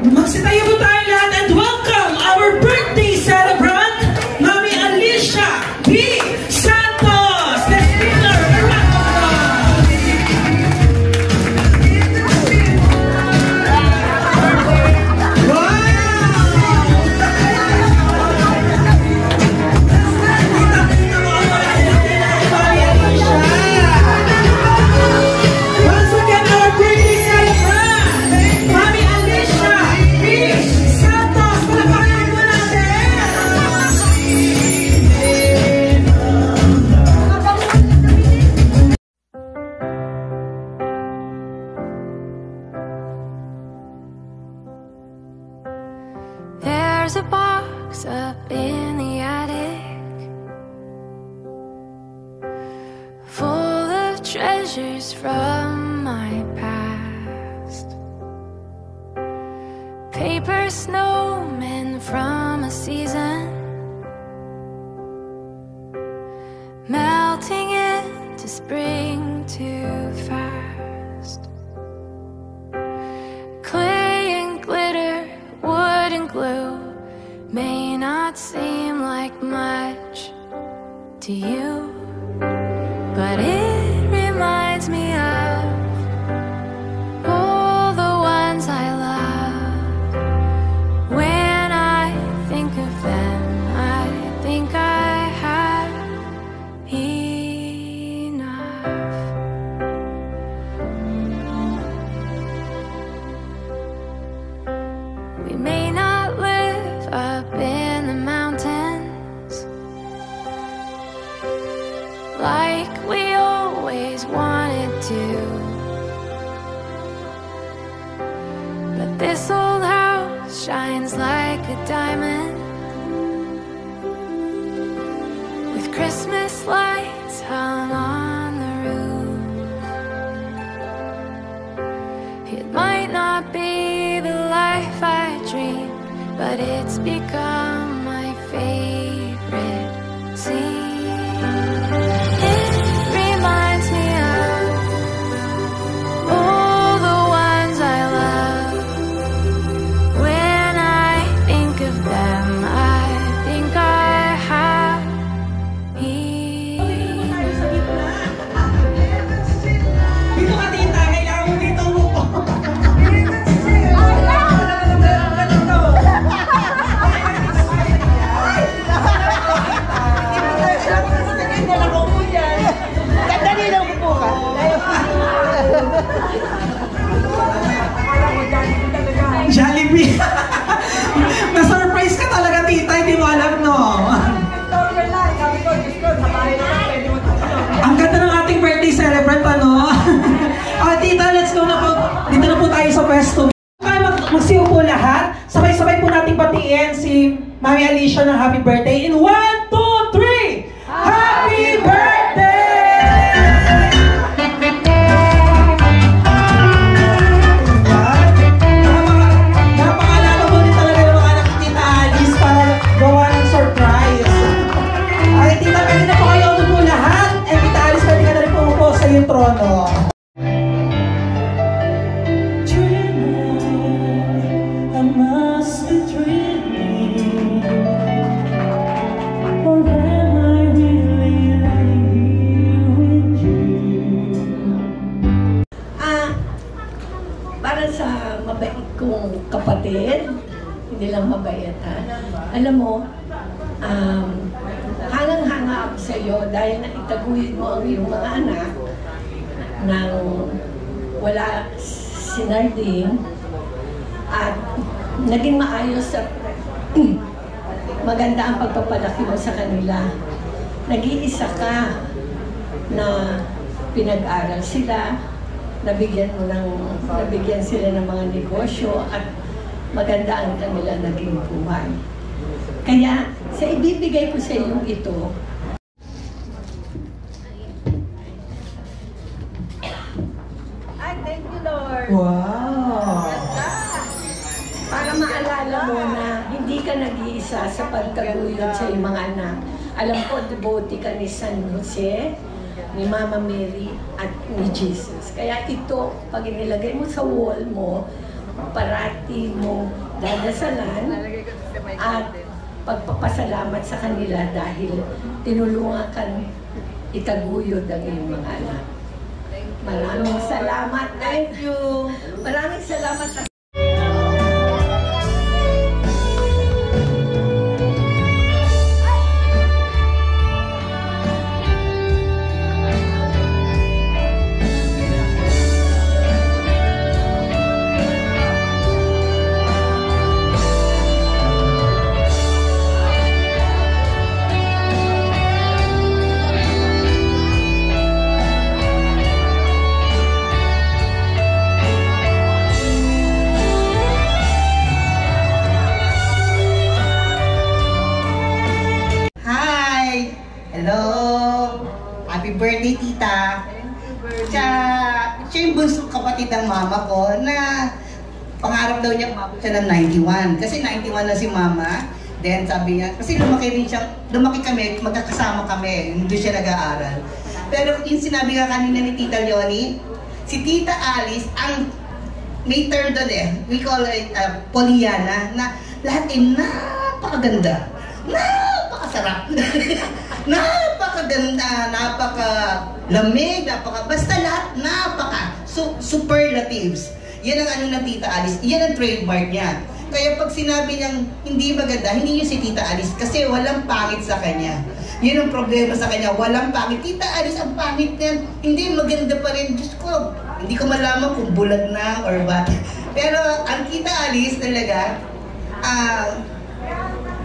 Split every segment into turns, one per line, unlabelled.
Magsitayo po tayo lahat and welcome our birthday celebrant, Mami Alicia B. Santos. Let's give her a round of applause. Once again, our birthday celebrant, Mami Alicia B. Santos. Palapakan mo natin.
There's a box up in the attic full of treasures from my past. Paper snowmen from a season melting into spring too fast. Clay and glitter, wood and glue may not seem like much to you, but it reminds me of all the ones I love. When I think of them, I think I have enough. We may not live up in the mountains like we always wanted to, but this old house shines like a diamond with Christmas lights hung on the roof. It might not be the life I dreamed, but it's become my favorite scene. It reminds me of all the ones I love. When I think of them, I think I have enough.
Dito ka, tita. Kailangan mo dito mo. Jollibee. Na-surprise ka talaga, tita. Hindi mo alam, no? Ang ganda ng ating birthday celebrant, ano? Tita, let's go na po. Dito na po tayo sa pwesto. Magsiyo po lahat. Sabay-sabay po nating batiin si Mami Alicia ng happy birthday. In 1, 2, 3! Happy birthday! Napakalala po din talaga ng mga anak ni Tita Alice para gawa ng surprise. Ay, tita, pwede na po kayo po lahat. And Tita Alice, pwede ka na rin po sa iyong trono.
Para sa mabait kong kapatid, hindi lang mabait ha. Alam mo, hangang-hanga ako sa iyo dahil naitaguhin mo ang iyong mga anak nang wala si Nardine at naging maayos at maganda ang pagpapalaki mo sa kanila. Nag-iisa ka na pinag-aral sila, nabigyan sila ng mga negosyo at maganda ang kanila naging buhay. Kaya sa ibibigay ko sa iyo ito, thank you, Lord.
Wow!
Para maalala mo na hindi ka nag-iisa sa pagtaguyod sa iyong mga anak. Alam ko, devotee ka ni San Jose, ni Mama Mary, at ni Jesus. Kaya ito, pag inilagay mo sa wall mo, parati pagbabati mo, dadasalan at pagpapasalamat sa kanila dahil tinulungan kang itaguyod ang iyong mga anak. Maraming salamat. Thank you. Maraming salamat.
Happy birthday, tita. Siya yung bunsong kapatid ng mama ko na pangarap daw niya umabot siya ng 91. Kasi 91 na si mama. Then sabi niya, kasi lumaki kami, magkakasama kami, hindi siya nag-aaral. Pero yung sinabi nga kanina ni Tita Leonie, si Tita Alice, ang may term doon we call it Pollyanna, na lahat ay napakaganda, napakasarap, napakaganda, napakalamig, basta lahat superlatives. Yan ang ano ng Tita Alice, yan ang trademark niya. Kaya pag sinabi niyang hindi maganda, hindi niyo si Tita Alice kasi walang pangit sa kanya. Yun ang problema sa kanya, walang pangit. Tita Alice, ang pangit niya, hindi maganda pa rin. Diyos ko, hindi ko malaman kung bulag na or what. Pero ang Tita Alice talaga,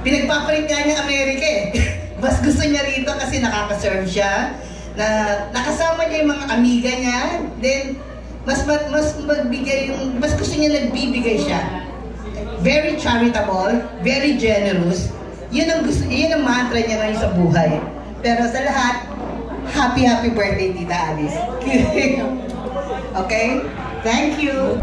pinagpapalit nga niya Amerika Mas gusto niya rito kasi nakaka-serve siya. Nakasama niya yung mga amiga niya. Then, mas gusto niya nagbibigay siya. Very charitable, very generous. Yun ang mantra niya ngayon sa buhay. Pero sa lahat, happy birthday, Tita Alice. Okay? Thank you.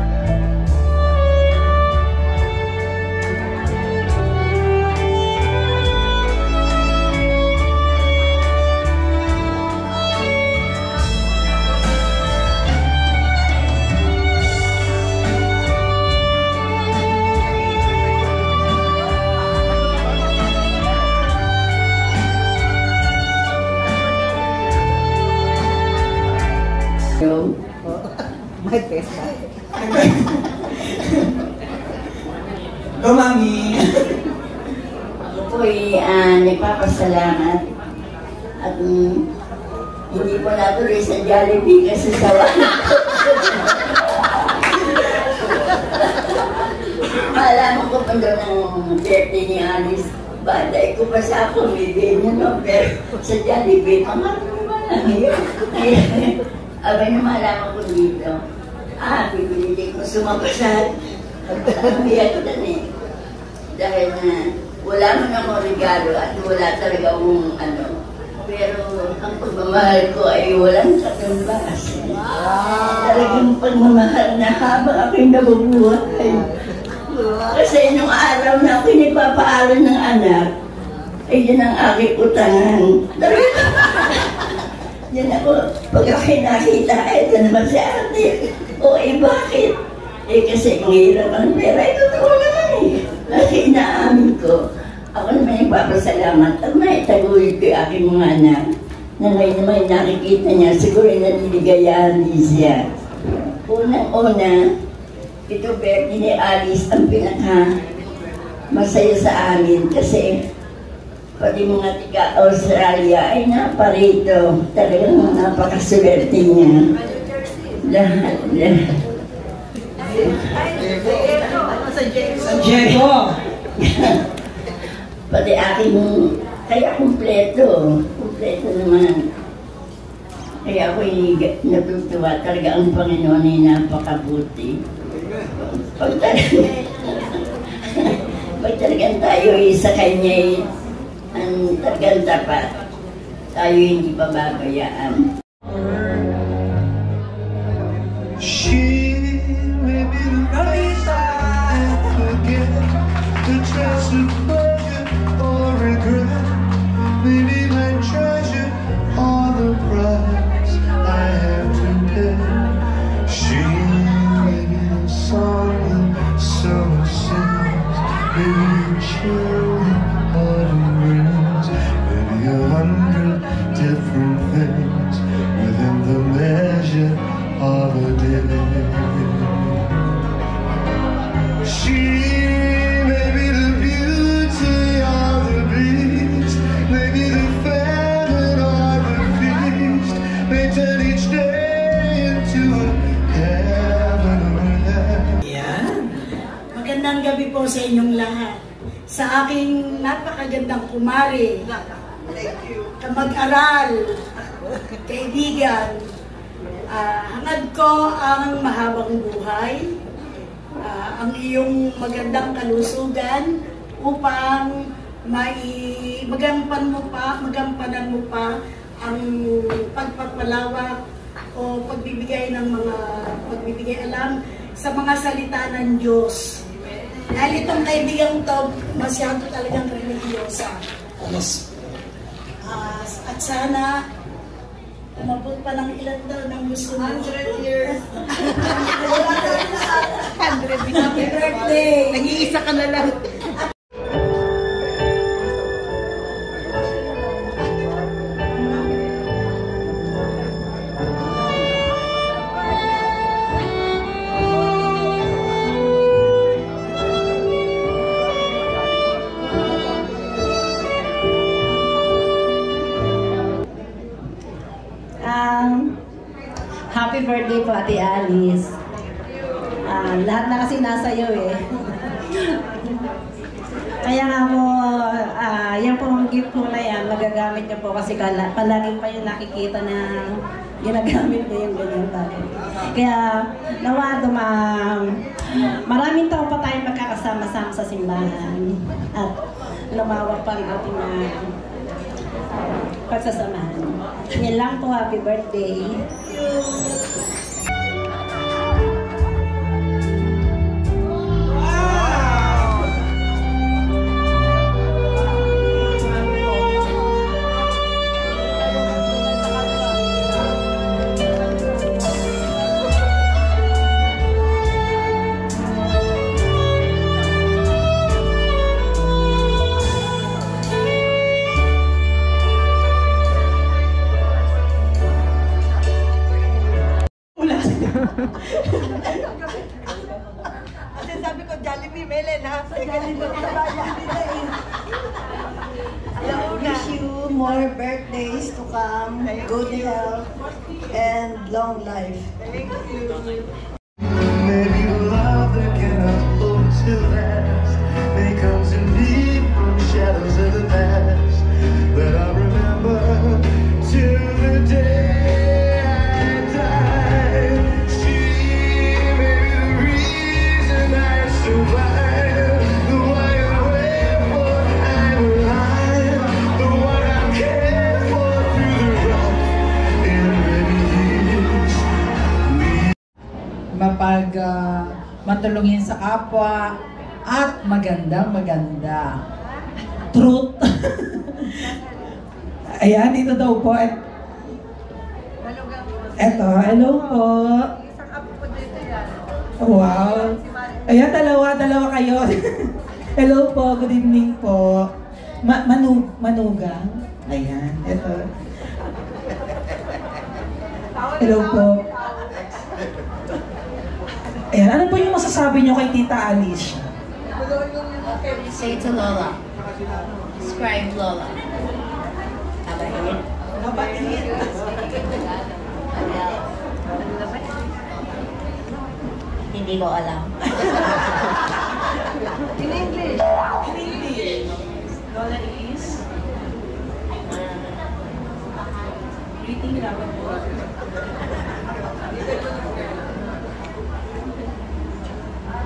My best.
Go, Mami!
Ako po'y nagpapasalamat at hindi po natuloy sa Jollibee kasi sawa. Malaman ko pa doon ang birthday ni Alice. Baday ko pa sa ako, bigay niya no, pero sa Jollibee, pangalan ba lang yun? Abay na malaman ko dito. Pipilitin ko sumapasan. Pagkakabihan ko din Dahil na wala man akong regalo at wala talaga akong ano. Pero ang pagmamahal ko ay walang katumbas. Talagang pagmamahal na habang ako'y nabubuhay. Kasi nung araw na ako'y nagpapaaral ng anak, ay yun ang aking utangan. Yan ako, pag ako'y nakita, ito naman si ate. Bakit? Kasi ang hirap ang pera, totoo naman Kasi inaamin ko, ako naman nagpapasalamat at maitaguyod ko yung aking mga anak na ngayon naman nakikita niya, siguro naliligayahan din siya. Unang-una, ito birthday ni Alice ang pinaka-masaya sa amin kasi pati mga tiga Australia ay naparito. Talagang napakaswerte niya. Lahat.
San Diego!
Pati aking, kaya kumpleto naman. Kaya ako'y natutuwa talaga ang Panginoon ay napakabuti. Pag talagang tayo sa Kanya ang talagang dapat, tayo hindi pababayaan.
She may be the place I forget, the chance to pleasure or regret, maybe my treasure or the price I have to pay. She may be the song of summer maybe chilling autumn breeze, maybe 100 different things within the measure of a day. She may be the beauty of the beast, maybe the famine or the feast, may turn each day into a heaven on earth.
Magandang gabi po sa inyong lahat. Sa aking napakagandang kumare, kamag-aral, kaibigan, hangad ko ang mahabang buhay, ang iyong magandang kalusugan upang magampanan mo pa ang pagpapalawak o pagbibigay alam sa mga salita ng Diyos. Dahil itong kaibigang to, masyado talagang religyosa. At sana, umabot pa ng ilan taon ng gusto mo. 100 years. 100. Happy birthday.
Nag-iisa ka na lang.
Happy birthday po, Ate Alice. Lahat na kasi nasa iyo eh. Kaya nga po, yan po ang gift po na yan, magagamit niyo po kasi palagi pa yung nakikita na ginagamit niyo yung ganyan bagay. Kaya nawa maraming taon pa tayong magkakasama-sama sa simbahan at lumawak pa ang ating pagsasamahan. Yan lang po, happy birthday.
Kasi sabi ko, Jollibee, Melen, ha? Sa Jollibee, sa bayan.
Wish you more birthdays to come, good health, and long life.
Thank you.
Maybe the love that cannot hope to last may come to me from shadows of the past, but I remember till the day I die. She may be the reason I survive, the why and wherefore I'm alive, the one I care for through the rough and ready years.
Matulungin sa kapwa at magandang-maganda.
Truth. Ayan, dito daw po. Eto, hello po. Wow. Ayan, dalawa kayo. Hello po, good evening po. Manugang. Ayan, eto. Hello po. Ayan, ano po yung masasabi nyo kay Tita Alicia?
Say to Lola. Describe Lola. Mabait.
Mabait.
Hindi ko alam.
In English. In English. Lola is? Greeting lang po.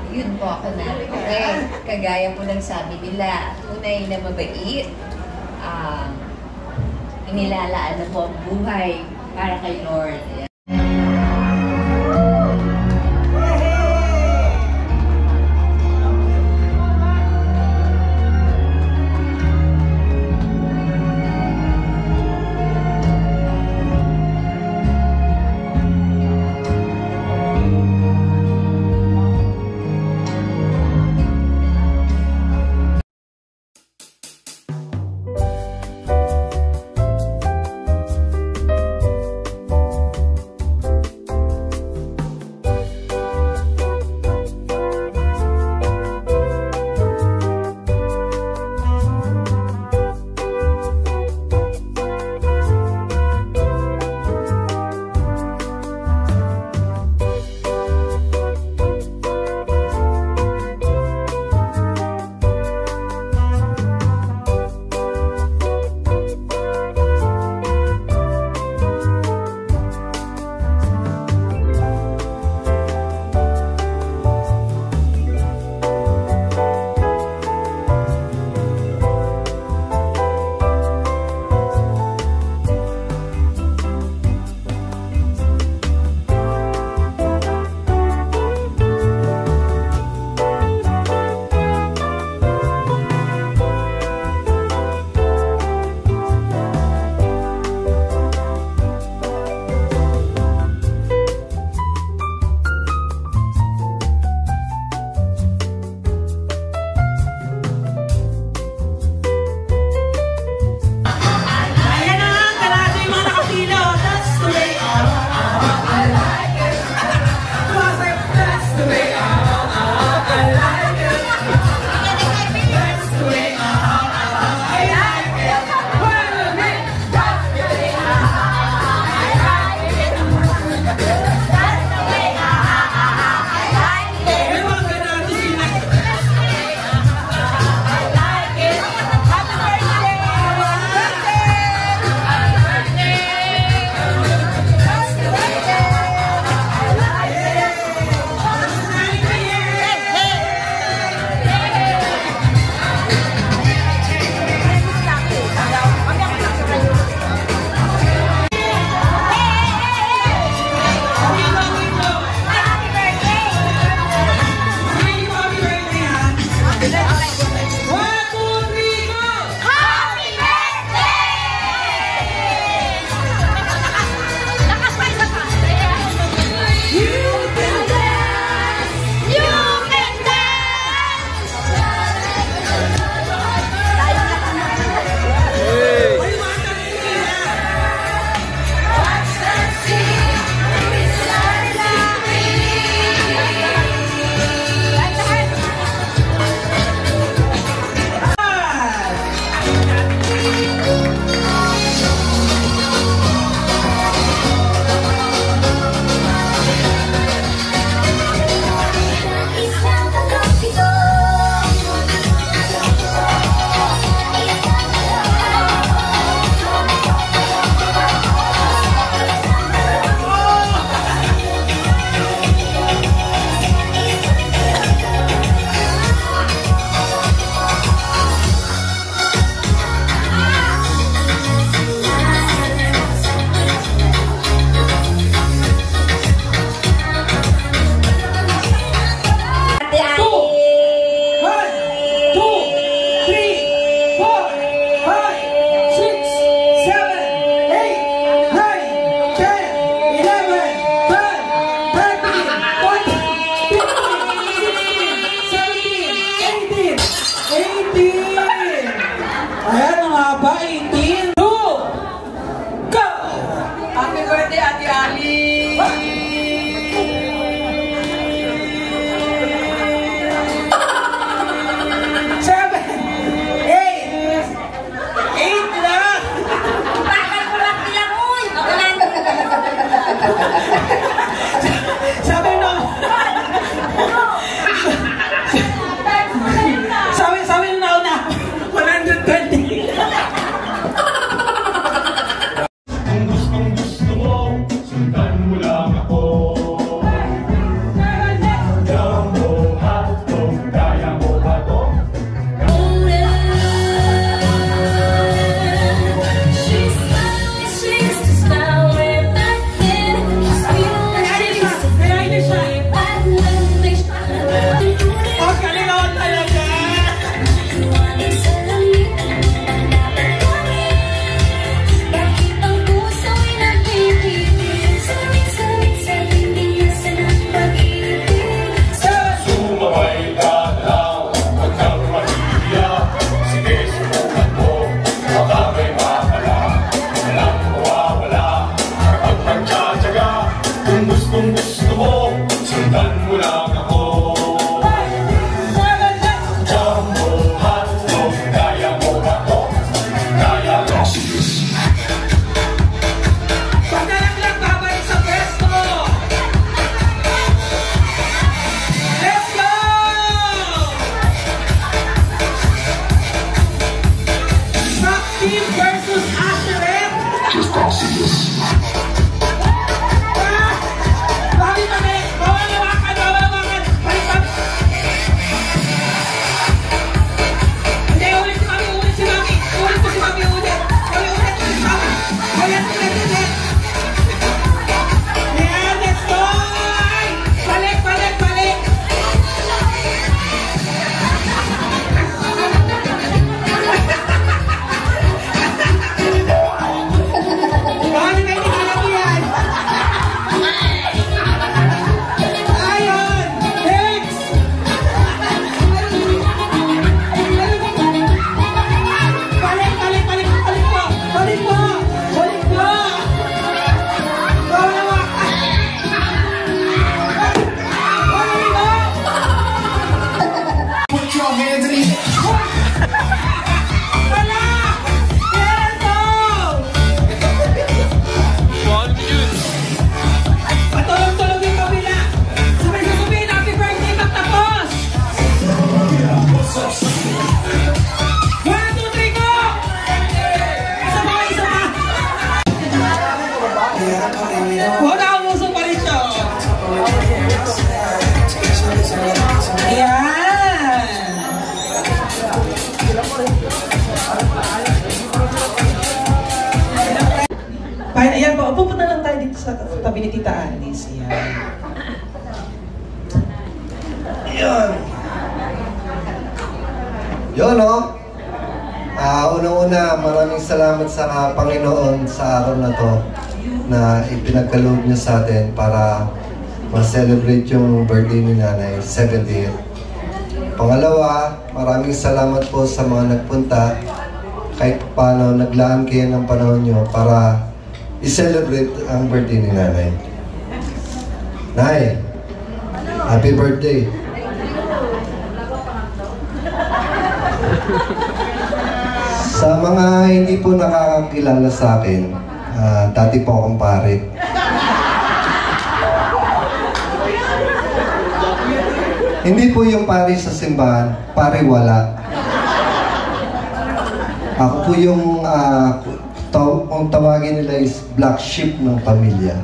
Yun po ako na. Okay, kagaya po ng sabi nila, tunay na mabait, inilalaan na po ang buhay para kay Lord.
hands in the air.
Wala! Eto! Patulog-tulog yung kabila. Sabay sasabihin, happy birthday pagtapos! 1, 2, 3, go! Isa pa, isa pa! Wala, umuso pa rin siya. Ayan! Ayan po, pupunta lang tayo dito sa tabi ni Tita Alice. Ayan.
Yun. Yun, no? Unang-una, maraming salamat sa Panginoon sa araw na to na ipinagkaloob niya sa atin para ma-celebrate yung birthday ni Nanay, 70th. Pangalawa, maraming salamat po sa mga nagpunta kahit paano naglaan kayo ng panahon nyo para i-celebrate ang birthday ni Nanay. Nay, happy birthday! Sa mga hindi po nakakakilala sa akin, dati po akong pare. Hindi po yung pare sa simbahan, pare wala. Ako po yung kung tawagin nila is black sheep ng pamilya.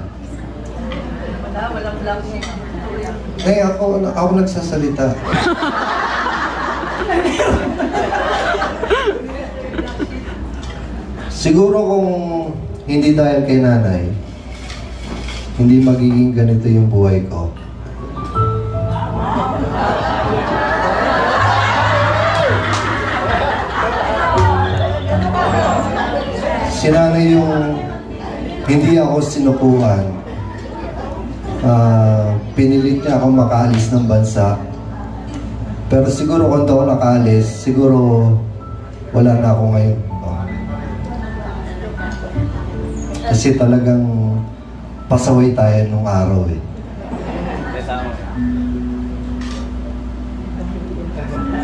Walang black sheep.
Eh, ako nagsasalita. Siguro kung hindi dahil kay Nanay, hindi magiging ganito yung buhay ko. Si Nanay yung hindi ako sinukuhan. Pinilit niya ako makaalis ng bansa. Pero siguro kung ako nakaalis, siguro wala na ako ngayon. Kasi talagang pasaway tayo nung araw eh.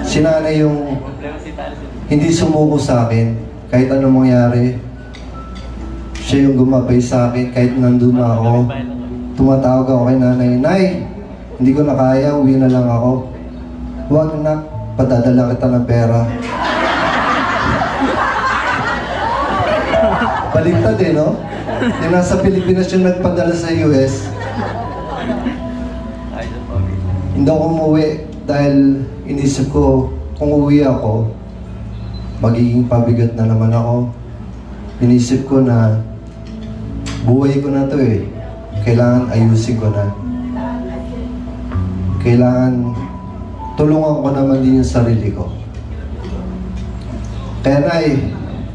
Si Nanay yung hindi sumuko sa akin kahit anong mangyari. Siya yung gumabay sa akin kahit nandun na ako. Tumatawag ako kay Nanay, Nay, hindi ko na kaya, uwi na lang ako. Huwag na, padadala kita ng pera. Baliktad eh, no? Yung nasa Pilipinas yung nagpadala sa US. Hindi ako umuwi dahil inisip ko kung uwi ako, magiging pabigat na naman ako. Inisip ko na buhay ko na to eh. Kailangan ayusin ko na. Kailangan tulungan ko naman din yung sarili ko. Kaya Nay,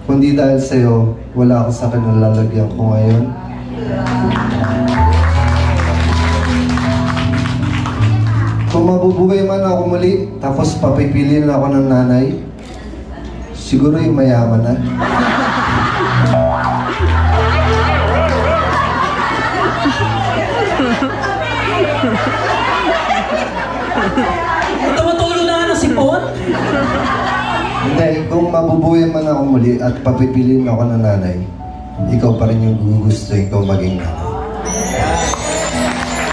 kundi dahil sa'yo, wala ako sa kinalalagyan ko ngayon. Kung mabubuhay man ako muli, tapos papipiliin ako ng Nanay, siguro yung mayaman na.
Tumutulong na nga ng sipon?
Hindi, kung mabubuhay man ako muli at papipiliin ako ng Nanay, ikaw pa rin yung gugustuhin ko maging nanay.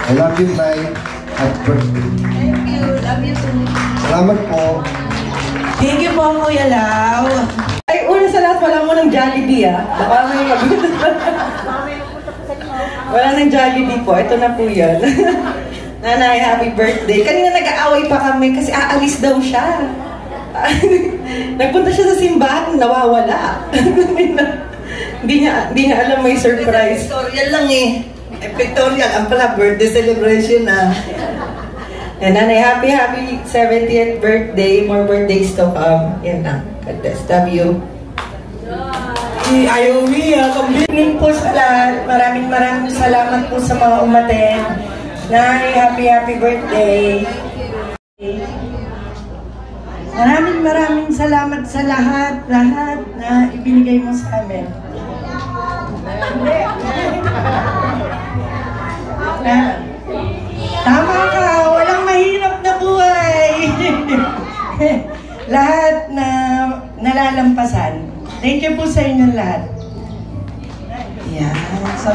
I love you, Nay. At birthday.
Thank you. Love you too.
Salamat po.
Thank you po, Kuya Lau.
Ay, una sa lahat, wala mo ng Jollibee, ah. Baka may wala ng Jollibee po. Ito na po yan. Nanay, happy birthday. Kanina nag-aaway pa kami kasi aalis daw siya. Nagpunta siya sa simbahan, nawawala. Hindi niya alam may surprise.
Pictorial lang eh. Pictorial, ang pala birthday celebration na.
And Nanay, happy 70th birthday. More birthdays to come. Yan lang. God bless. Love you.
Ayaw niya.
Evening po sa lahat. Maraming salamat po sa mga umaten. Nay, happy birthday. Maraming salamat sa lahat na ibinigay mo sa amin. Tama ka, walang mahirap na buhay.
lahat na nalalampasan. Thank you po sa inyo lahat. Yan. So,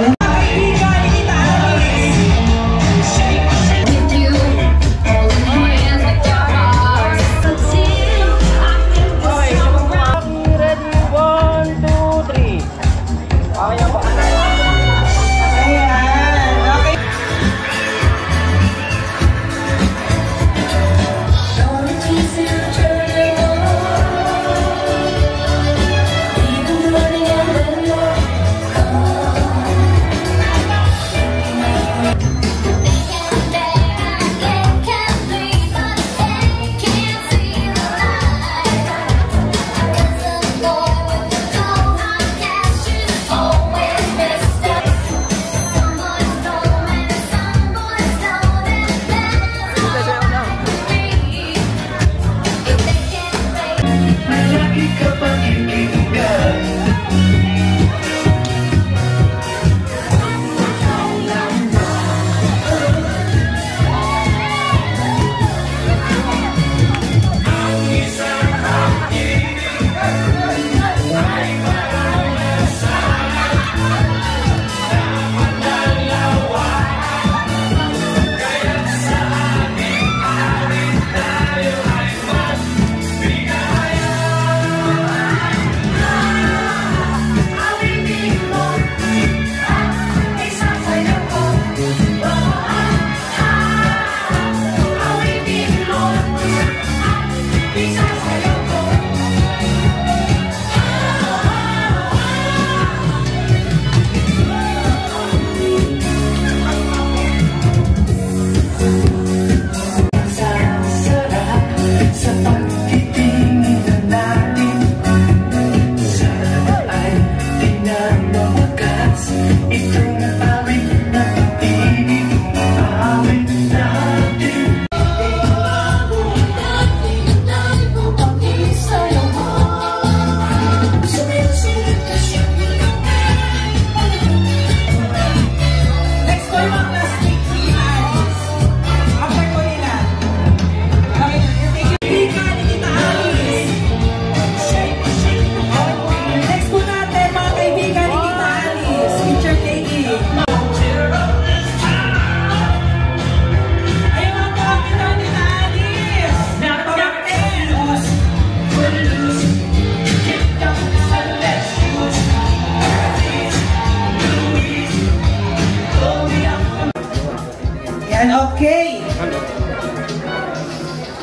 Yan, okay.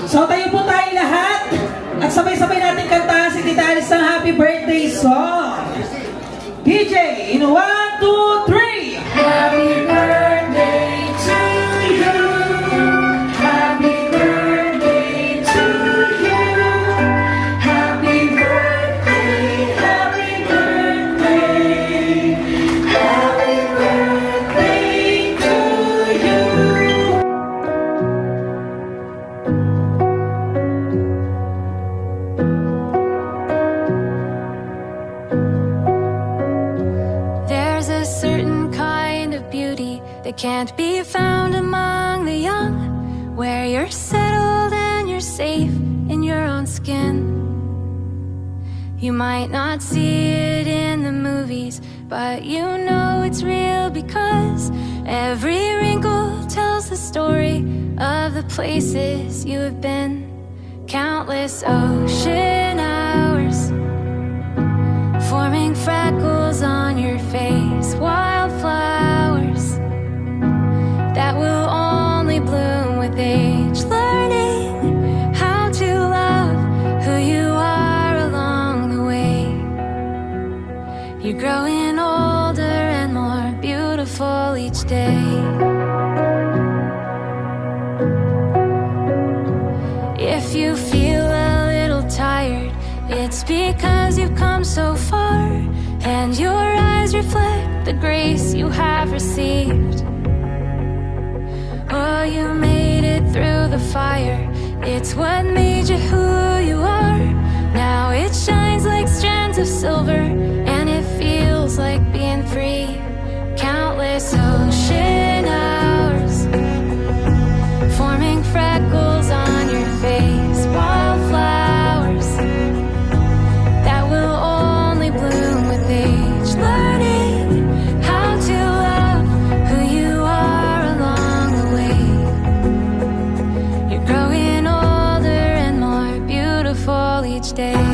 So tayo po tayo lahat at sabay-sabay natin kantahan si Tita Alice ng happy birthday song. DJ, in 1, 2, 3. Happy birthday to you. Happy birthday to you. Happy birthday, happy birthday. Happy birthday to you.
There's a certain kind of beauty that can't be found among the young, where you're settled and you're safe in your own skin. You might not see it in the movies, but you know it's real because every wrinkle tells the story of the places you have been. Countless ocean hours forming freckles on your face, wildflowers that will only bloom with age, learning how to love who you are along the way. You're growing older and more beautiful each day. If you feel a little tired, it's because you've come so far, and your eyes reflect the grace you have received. Oh, you made it through the fire. It's what made you who you are. Now it shines like strands of silver, and it feels like being free. Countless ocean hours forming freckles on your face, wildflowers day.